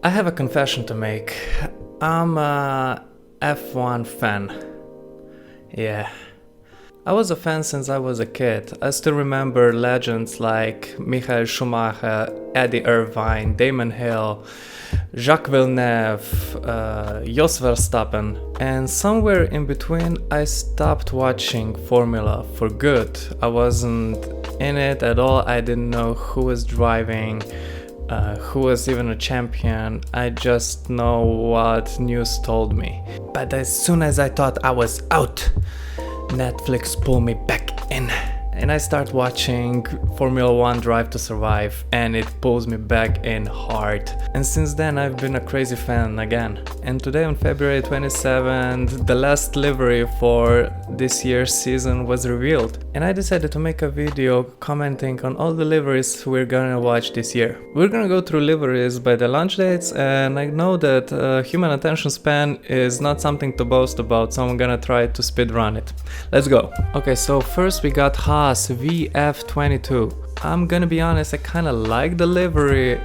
I have a confession to make. I'm a F1 fan. Yeah. I was a fan since I was a kid. I still remember legends like Michael Schumacher, Eddie Irvine, Damon Hill, Jacques Villeneuve, Jos Verstappen. And somewhere in between I stopped watching Formula for good. I wasn't in it at all. I didn't know who was driving, who was even a champion. I just know what news told me. But as soon as I thought I was out, Netflix pulled me back in, and I start watching Formula 1 Drive to Survive, and it pulls me back in hard. And since then I've been a crazy fan again. And today on February 27th, the last livery for this year's season was revealed. And I decided to make a video commenting on all the liveries we're gonna watch this year. We're gonna go through liveries by the launch dates, and I know that human attention span is not something to boast about, so I'm gonna try to speedrun it. Let's go. Okay, so first we got Haas VF22. I'm gonna be honest, I kinda like the livery.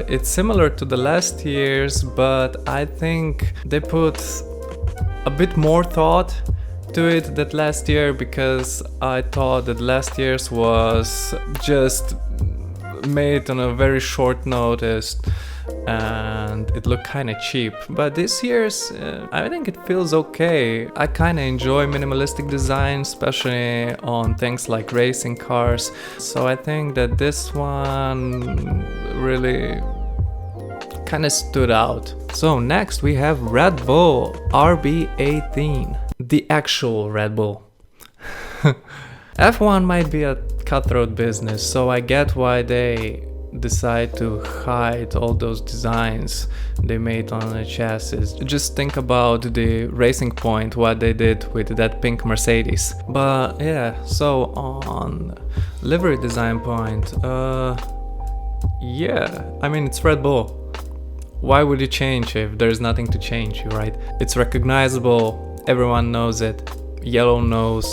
It's similar to the last year's, but I think they put a bit more thought to it than last year, because I thought that last year's was just made on a very short notice and it looked kind of cheap. But this year's, I think it feels okay. I kind of enjoy minimalistic design, especially on things like racing cars. So I think that this one really kind of stood out. So next we have Red Bull RB18, the actual Red Bull. F1 might be a cutthroat business, so I get why they decide to hide all those designs they made on the chassis. Just think about the Racing Point, what they did with that pink Mercedes. But yeah, so on livery design point, yeah, I mean, it's Red Bull. Why would you change if there's nothing to change, right? It's recognizable, everyone knows it. Yellow nose,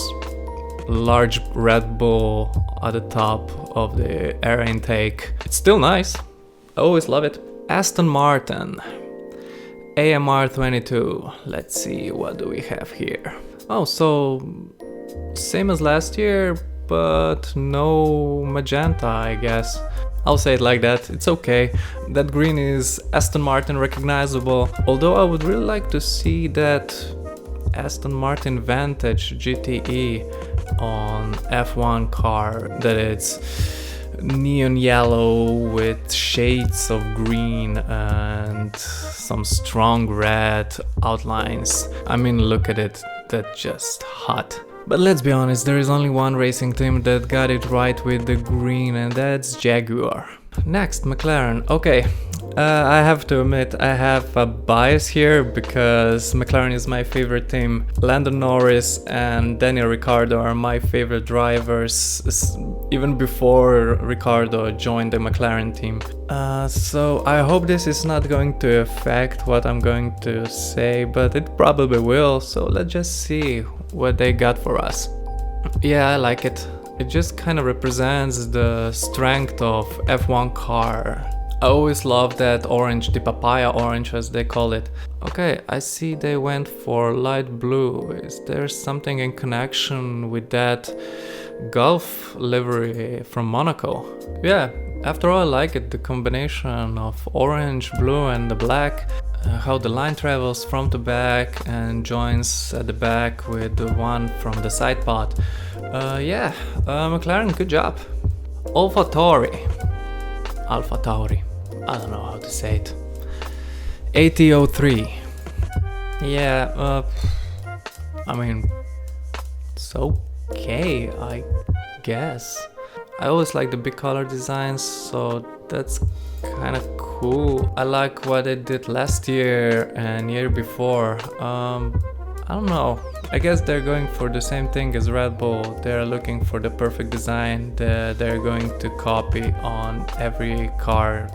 large Red Bull at the top of the air intake. It's still nice. I always love it. Aston Martin AMR 22. Let's see, what do we have here? Oh, so same as last year, but no magenta, I guess. I'll say it like that, it's okay. That green is Aston Martin recognizable, although I would really like to see that Aston Martin Vantage GTE on F1 car, that it's neon yellow with shades of green and some strong red outlines. I mean, look at it, that's just hot. But let's be honest, there is only one racing team that got it right with the green, and that's Jaguar. Next, McLaren. Okay, I have to admit I have a bias here because McLaren is my favorite team. Lando Norris and Daniel Ricciardo are my favorite drivers, even before Ricciardo joined the McLaren team. So I hope this is not going to affect what I'm going to say, but it probably will, so let's just see what they got for us. Yeah, I like it. It just kind of represents the strength of F1 car. I always love that orange, the papaya orange as they call it. Okay, I see they went for light blue. Is there something in connection with that Gulf livery from Monaco? Yeah, after all, I like it, the combination of orange, blue and the black. How the line travels from the back and joins at the back with the one from the side pod. Yeah, McLaren, good job. AlphaTauri, I don't know how to say it. AT03. Yeah, I mean, it's okay, I guess. I always like the big color designs, so that's kind of cool. I like what they did last year and year before. I don't know, I guess they're going for the same thing as Red Bull. They're looking for the perfect design that they're going to copy on every car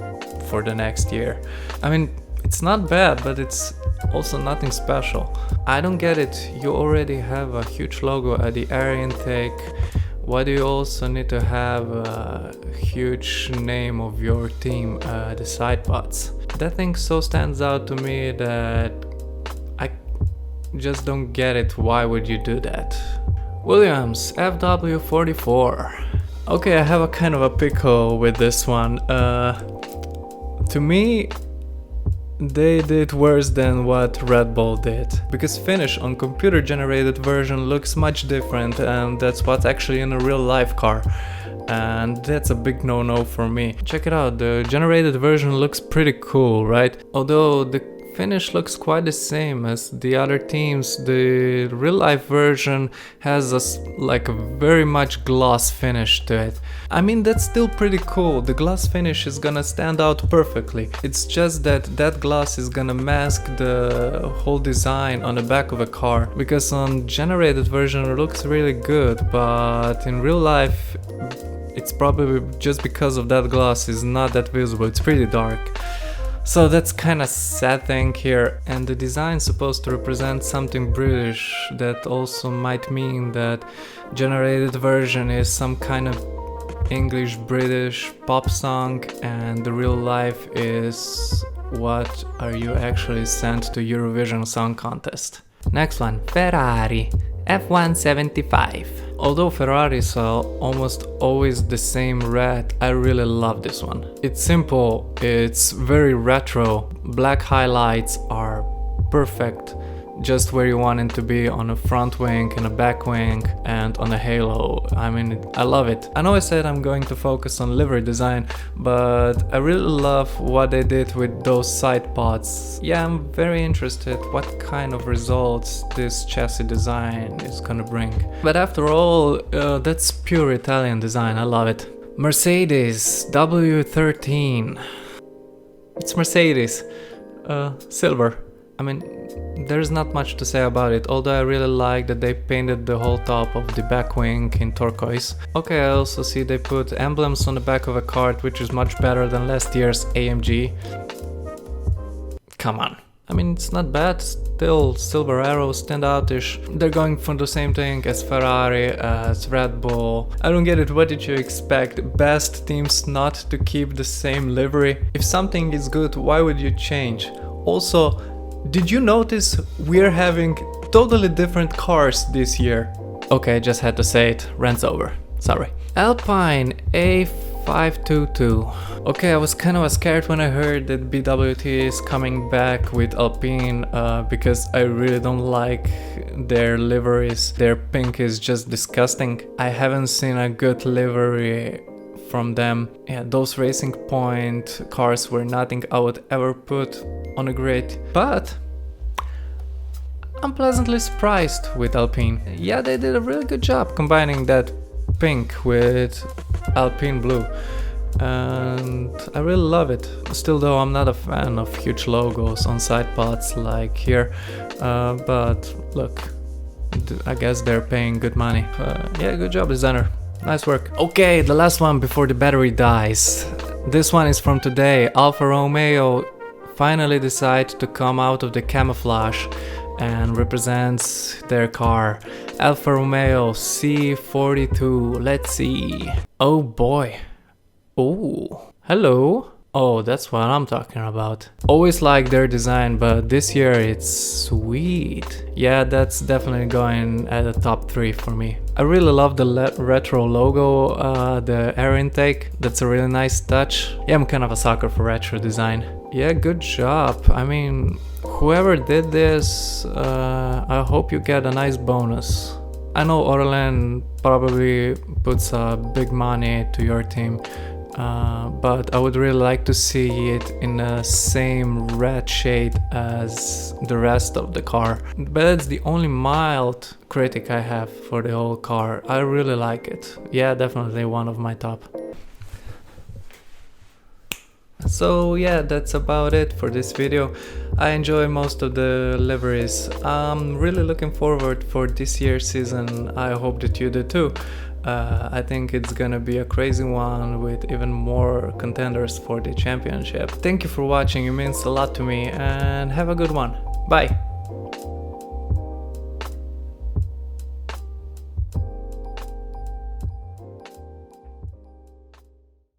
for the next year. I mean, it's not bad, but it's also nothing special. I don't get it, you already have a huge logo at the air intake Why do you also need to have a huge name of your team, the side pods? That thing so stands out to me that I just don't get it. Why would you do that? Williams, FW44. Okay, I have a kind of a pickle with this one. To me, they did worse than what Red Bull did, because finish on computer generated version looks much different, and that's what's actually in a real life car, and that's a big no-no for me. Check it out, the generated version looks pretty cool, right? Although the finish looks quite the same as the other teams, the real life version has a very much gloss finish to it. I mean, that's still pretty cool. The gloss finish is gonna stand out perfectly. It's just that that gloss is gonna mask the whole design on the back of a car, because on generated version it looks really good, but in real life it's probably just because of that gloss is not that visible. It's pretty dark. So that's kind of sad thing here, and the design is supposed to represent something British. That also might mean that generated version is some kind of English British pop song, and the real life is what are you actually sent to Eurovision Song Contest. Next one, Ferrari F175. Although Ferraris are almost always the same red, I really love this one. It's simple, it's very retro, black highlights are perfect, just where you want it to be on a front wing, and a back wing, and on a halo. I mean, I love it. I know I said I'm going to focus on livery design, but I really love what they did with those side pods. Yeah, I'm very interested what kind of results this chassis design is gonna bring. But after all, that's pure Italian design, I love it. Mercedes W13. It's Mercedes. Silver. I mean, there's not much to say about it, although I really like that they painted the whole top of the back wing in turquoise. Okay, I also see they put emblems on the back of a cart, which is much better than last year's AMG. Come on. I mean, it's not bad, still silver arrows stand outish. They're going for the same thing as Ferrari, as Red Bull. I don't get it, what did you expect? Best teams not to keep the same livery? If something is good, why would you change? Also, did you notice we're having totally different cars this year? Okay, just had to say it, rant's over, sorry. Alpine A522. Okay, I was kind of scared when I heard that BWT is coming back with Alpine, because I really don't like their liveries. Their pink is just disgusting. I haven't seen a good livery from them. Yeah, those Racing Point cars were nothing I would ever put on a grid, but I'm pleasantly surprised with Alpine. Yeah, they did a really good job combining that pink with Alpine blue, and I really love it. Still though, I'm not a fan of huge logos on side pods like here, but look, I guess they're paying good money. Yeah, good job designer. Nice work. Okay, the last one before the battery dies. This one is from today. Alfa Romeo finally decide to come out of the camouflage and represents their car. Alfa Romeo C42. Let's see. Oh boy. Oh, hello. Oh, that's what I'm talking about. Always like their design, but this year it's sweet. Yeah, that's definitely going at the top 3 for me. I really love the retro logo, the air intake. That's a really nice touch. Yeah, I'm kind of a sucker for retro design. Yeah, good job. I mean, whoever did this, I hope you get a nice bonus. I know Orlen probably puts big money to your team, but I would really like to see it in the same red shade as the rest of the car. But that's the only mild critic I have for the whole car. I really like it. Yeah, definitely one of my top. So yeah, that's about it for this video. I enjoy most of the liveries. I'm really looking forward for this year's season. I hope that you do too. I think it's gonna be a crazy one with even more contenders for the championship. Thank you for watching, it means a lot to me, and have a good one. Bye!